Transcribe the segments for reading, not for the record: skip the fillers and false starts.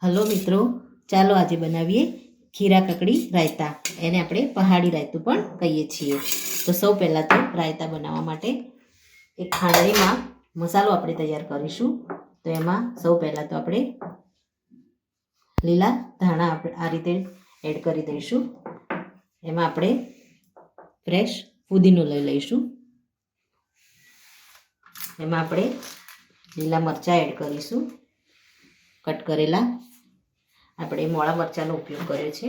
Hello મિત્રો, ચાલો આજે બનાવીએ ખીરા કકડી રાયતા. એને આપણે પહાડી રાયતું પણ કહીએ છીએ. તો સૌ પહેલાં તો રાયતા બનાવવા માટે એક ખાંડણીમાં મસાલો આપણે તૈયાર કરીશું. તો એમાં સૌ પહેલાં તો આપણે લીલા ધાણા આપણે આ રીતે એડ કરી દઈશું. એમાં આપણે ફ્રેશ ફુદીનો લઈ લઈશું. એમાં આપણે લીલા મરચાં એડ કરીશું, કટ કરેલા. આપણે મોળા મરચાંનો ઉપયોગ કર્યો છે.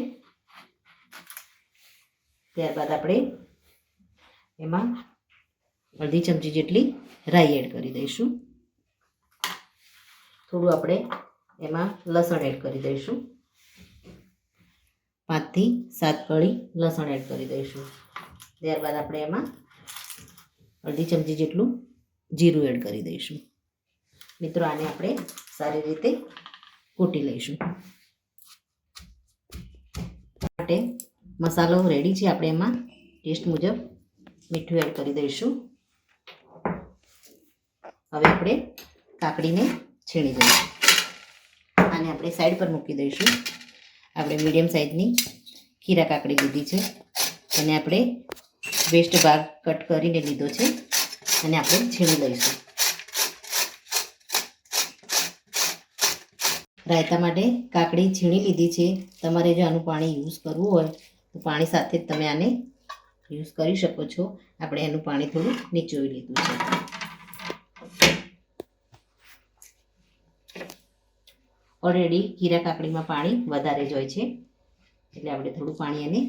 ત્યારબાદ આપણે એમાં અડધી ચમચી જેટલી રાઈ એડ કરી દઈશું. થોડું આપણે એમાં લસણ એડ કરી દઈશું. 5 થી 7 કળી લસણ એડ કરી દઈશું. ત્યારબાદ આપણે એમાં અડધી ચમચી જેટલું જીરું એડ કરી દઈશું. મિત્રો, આને આપણે સારી રીતે કૂટી લઈશું. માટે મસાલો રેડી છે. આપણે એમાં ટેસ્ટ મુજબ મીઠું એડ કરી દઈશું. હવે આપણે કાકડીને છીણી દઈશું. આને આપણે સાઈડ પર મૂકી દઈશું. આપણે મીડિયમ સાઇઝની ખીરા કાકડી લીધી છે. અને આપણે વેસ્ટ ભાગ કટ કરીને લીધો છે. અને આપણે છીણી લઈશું. રાયતા માટે કાકડી છીણી લીધી છે. તમારે જો આનું પાણી યુઝ કરવું હોય તો પાણી સાથે જ તમે આને યુઝ કરી શકો છો. આપણે એનું પાણી થોડું નીચોવી લીધું છે. ઓલરેડી ખીરા કાકડીમાં પાણી વધારે જ હોય છે, એટલે આપણે થોડું પાણી એને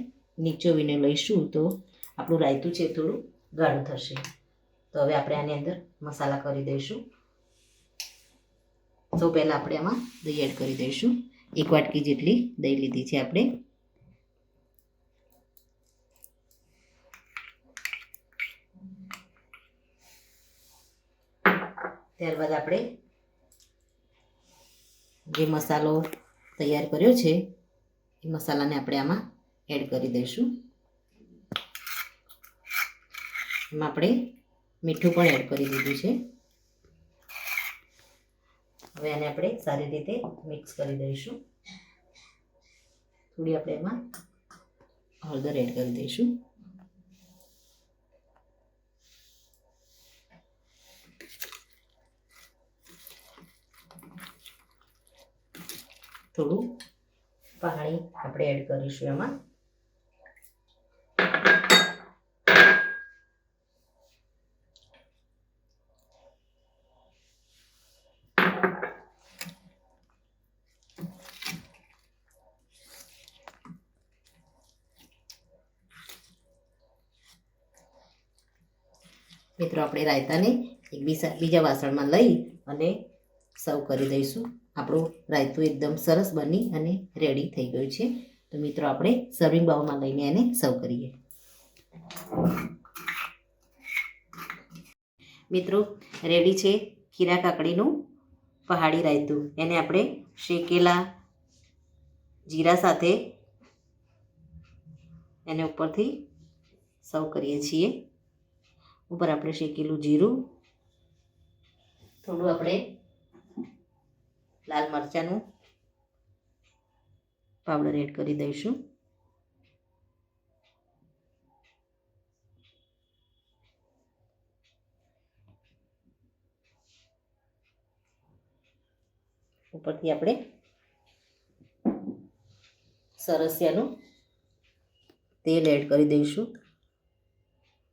નીચોવીને લઈશું તો આપણું રાયતું છે થોડું ગાઢું થશે. તો હવે આપણે આની અંદર મસાલા કરી દઈશું. સૌ પહેલાં આપણે આમાં દહીં એડ કરી દઈશું. 1 વાટકી જેટલી દહીં લીધી છે આપણે. ત્યારબાદ આપણે જે મસાલો તૈયાર કર્યો છે એ મસાલાને આપણે આમાં એડ કરી દઈશું. એમાં આપણે મીઠું પણ એડ કરી દીધું છે. હવે આને આપણે સારી રીતે મિક્સ કરી દઈશું. થોડી આપણે એમાં હળદર એડ કરી દઈશું. થોડું પાણી આપણે એડ કરીશું એમાં. મિત્રો, આપણે રાયતાને એક બીજા વાસણમાં લઈ અને સર્વ કરી દઈશું. આપણું રાયતું એકદમ સરસ બની અને રેડી થઈ ગયું છે. તો મિત્રો, આપણે સર્વિંગ બાઉલમાં લઈને એને સર્વ કરીએ. મિત્રો, રેડી છે ખીરા કાકડીનું પહાડી રાયતું. એને આપણે શેકેલા જીરા સાથે એને ઉપરથી સર્વ કરીએ છીએ. ઉપર આપણે શેકેલું જીરું, થોડું આપણે લાલ મરચાંનું પાવડર એડ કરી દઈશું. ઉપરથી આપણે સરસિયાનું તેલ એડ કરી દઈશું.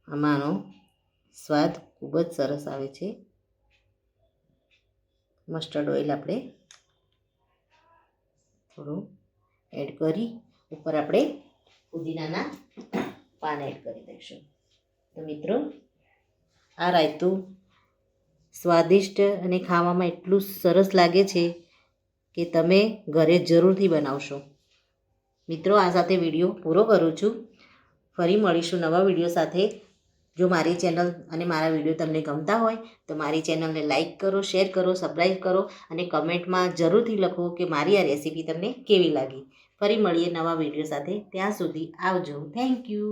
આમાંનો સ્વાદ ખૂબ જ સરસ આવે છે. મસ્ટર્ડ ઓઇલ આપણે થોડું એડ કરી ઉપર આપણે પુદીનાના પાન એડ કરી દઈશું. તો મિત્રો, આ રાયતું સ્વાદિષ્ટ અને ખાવામાં એટલું સરસ લાગે છે કે તમે ઘરે જરૂરથી બનાવશો. મિત્રો, આ સાથે વિડીયો પૂરો કરું છું. ફરી મળીશું નવા વિડીયો સાથે. જો મારી ચેનલ અને મારા વિડીયો તમને ગમતા હોય તો મારી ચેનલને લાઇક કરો, શેર કરો, સબસ્ક્રાઈબ કરો અને કમેન્ટમાં જરૂરથી લખો કે મારી આ રેસીપી તમને કેવી લાગી. ફરી મળીએ નવા વિડીયો સાથે. ત્યાં સુધી આવજો. Thank you.